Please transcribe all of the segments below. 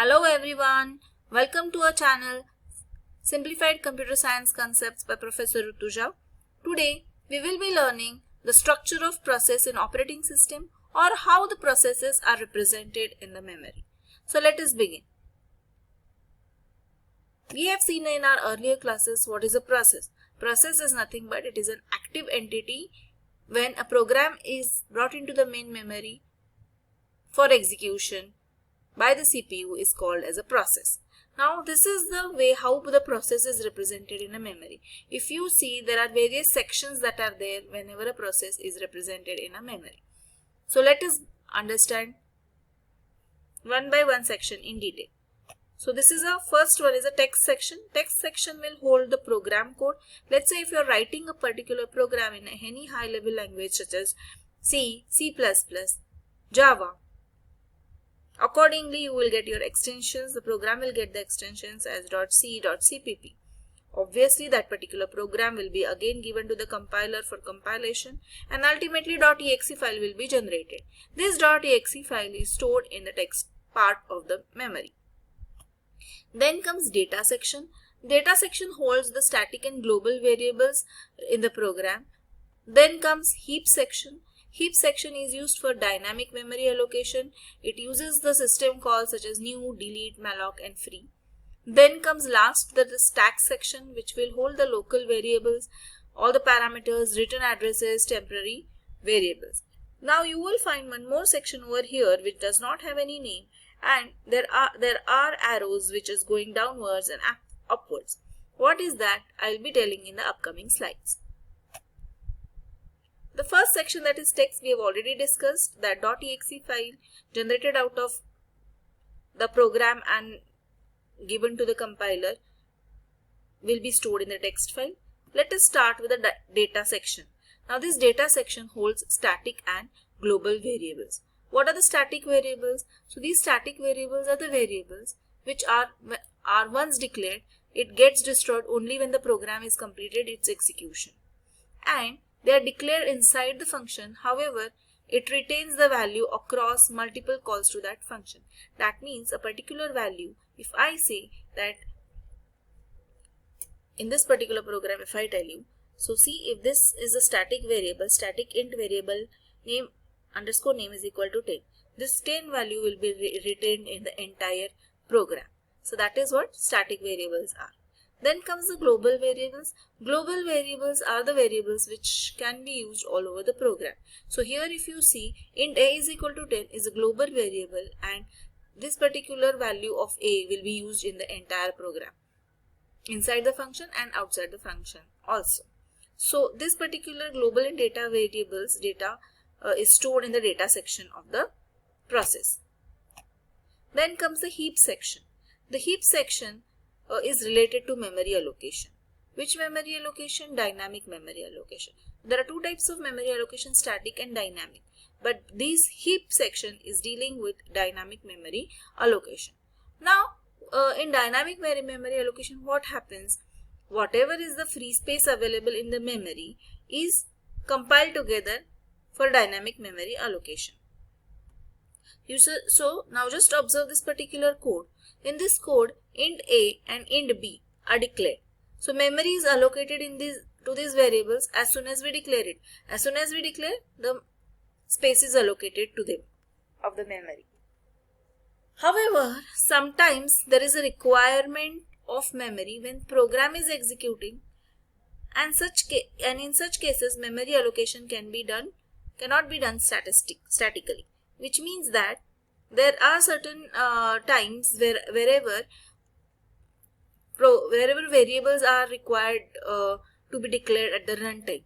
Hello everyone, welcome to our channel Simplified Computer Science Concepts by Professor Rutuja. Today we will be learning the structure of process in operating system or how the processes are represented in the memory. So let us begin. We have seen in our earlier classes what is a process. Process is nothing but it is an active entity when a program is brought into the main memory for execution by the CPU is called as a process. Now this is the way how the process is represented in a memory. If you see, there are various sections that are there whenever a process is represented in a memory. So let us understand one by one section in detail. So this is our first one is a text section. Text section will hold the program code. Let's say if you are writing a particular program in any high level language such as C, C++, Java. Accordingly, you will get your extensions. The program will get the extensions as .c, .cpp. Obviously, that particular program will be again given to the compiler for compilation, and ultimately .exe file will be generated. This .exe file is stored in the text part of the memory. Then comes data section. Data section holds the static and global variables in the program. Then comes heap section. Heap section is used for dynamic memory allocation. It uses the system calls such as new, delete, malloc and free. Then comes last the stack section, which will hold the local variables, all the parameters, return addresses, temporary variables. Now you will find one more section over here which does not have any name, and there are arrows which is going downwards and upwards. What is that? I will be telling in the upcoming slides. The first section, that is text, we have already discussed. That .exe file generated out of the program and given to the compiler will be stored in the text file. Let us start with the data section. Now this data section holds static and global variables. What are the static variables? So these static variables are the variables which are once declared, it gets destroyed only when the program is completed its execution. And they are declared inside the function. However, it retains the value across multiple calls to that function. That means a particular value, if I say that in this particular program, if I tell you, so see, if this is a static variable, static int variable name underscore name is equal to 10. This 10 value will be retained in the entire program. So that is what static variables are. Then comes the global variables. Global variables are the variables which can be used all over the program. So here if you see, int a is equal to 10 is a global variable, and this particular value of a will be used in the entire program, inside the function and outside the function also. So this particular global and data variables data is stored in the data section of the process. Then comes the heap section. The heap section is related to memory allocation. Which memory allocation? Dynamic memory allocation. There are two types of memory allocation, static and dynamic. But this heap section is dealing with dynamic memory allocation. Now, in dynamic memory allocation, what happens? Whatever is the free space available in the memory is compiled together for dynamic memory allocation. So now just observe this particular code. In this code, int a and int b are declared. So memory is allocated to these variables as soon as we declare it. As soon as we declare, the space is allocated to them of the memory. However, sometimes there is a requirement of memory when program is executing, and in such cases memory allocation cannot be done statically. Which means that there are certain times wherever variables are required to be declared at the runtime.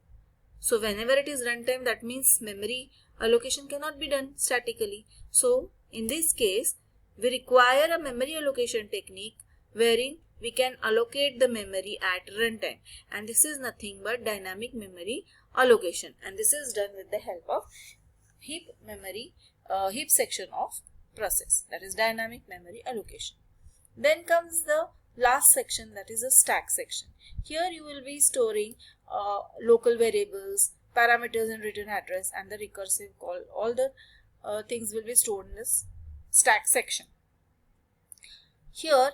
So whenever it is runtime, that means memory allocation cannot be done statically. So in this case, we require a memory allocation technique wherein we can allocate the memory at runtime, and this is nothing but dynamic memory allocation, and this is done with the help of heap section of process, that is dynamic memory allocation. Then comes the last section, that is a stack section. Here you will be storing local variables, parameters and return address, and the recursive call. All the things will be stored in this stack section. Here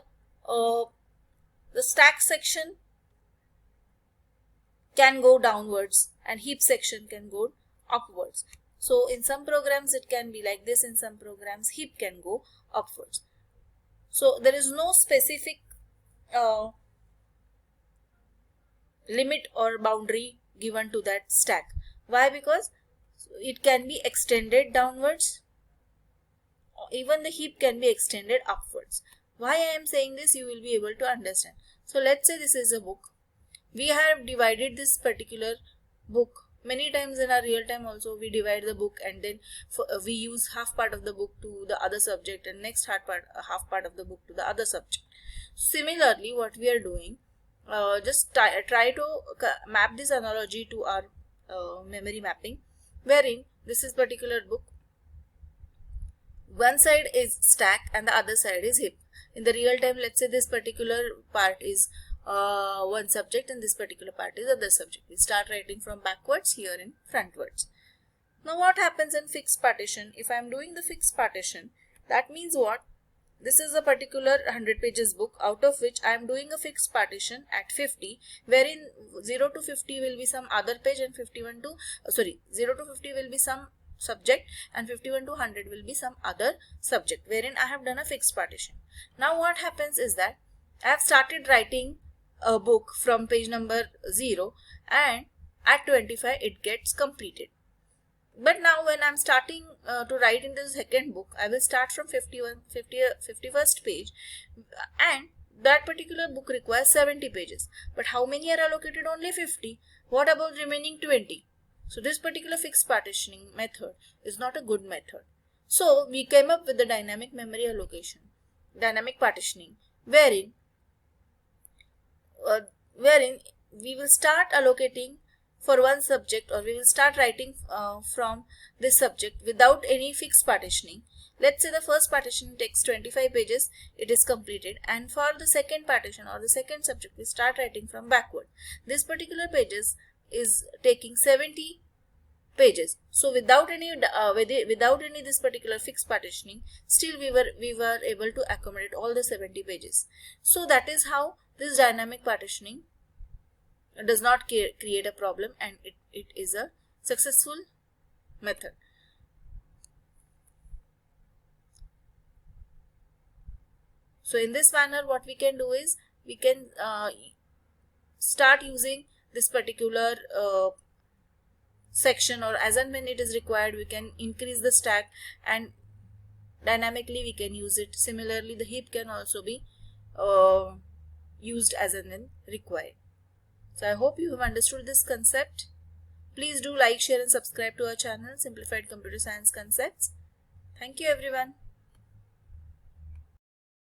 the stack section can go downwards and heap section can go upwards. So in some programs it can be like this, in some programs heap can go upwards. So there is no specific limit or boundary given to that stack. Why? Because it can be extended downwards, or even the heap can be extended upwards. Why I am saying this, you will be able to understand. So let's say this is a book. We have divided this particular book many times in our real time also. We divide the book and then we use half part of the book to the other subject and next half part of the book to the other subject. Similarly, what we are doing, just try to map this analogy to our memory mapping, wherein this is particular book. One side is stack and the other side is heap. In the real time, let's say this particular part is one subject and this particular part is other subject. We start writing from backwards, here in frontwards. Now what happens in fixed partition? If I am doing the fixed partition, that means what? This is a particular 100 pages book, out of which I am doing a fixed partition at 50, wherein 0 to 50 will be some other page and 0 to 50 will be some subject and 51 to 100 will be some other subject, wherein I have done a fixed partition. Now what happens is that I have started writing a book from page number 0 and at 25 it gets completed. But now when I am starting to write in the second book, I will start from 51st page, and that particular book requires 70 pages. But how many are allocated? Only 50. What about remaining 20? So this particular fixed partitioning method is not a good method. So we came up with the dynamic memory allocation, dynamic partitioning, wherein we will start allocating for one subject, or we will start writing from this subject without any fixed partitioning. Let's say the first partition takes 25 pages, it is completed, and for the second partition or the second subject we start writing from backward. This particular pages is taking 70 pages. So without any this particular fixed partitioning, still we were able to accommodate all the 70 pages. So that is how this dynamic partitioning does not create a problem, and it is a successful method. So in this manner what we can do is we can start using this particular section, or as and when it is required we can increase the stack and dynamically we can use it. Similarly, the heap can also be used as and when required. So I hope you have understood this concept. Please do like, share and subscribe to our channel, Simplified Computer Science Concepts. Thank you everyone.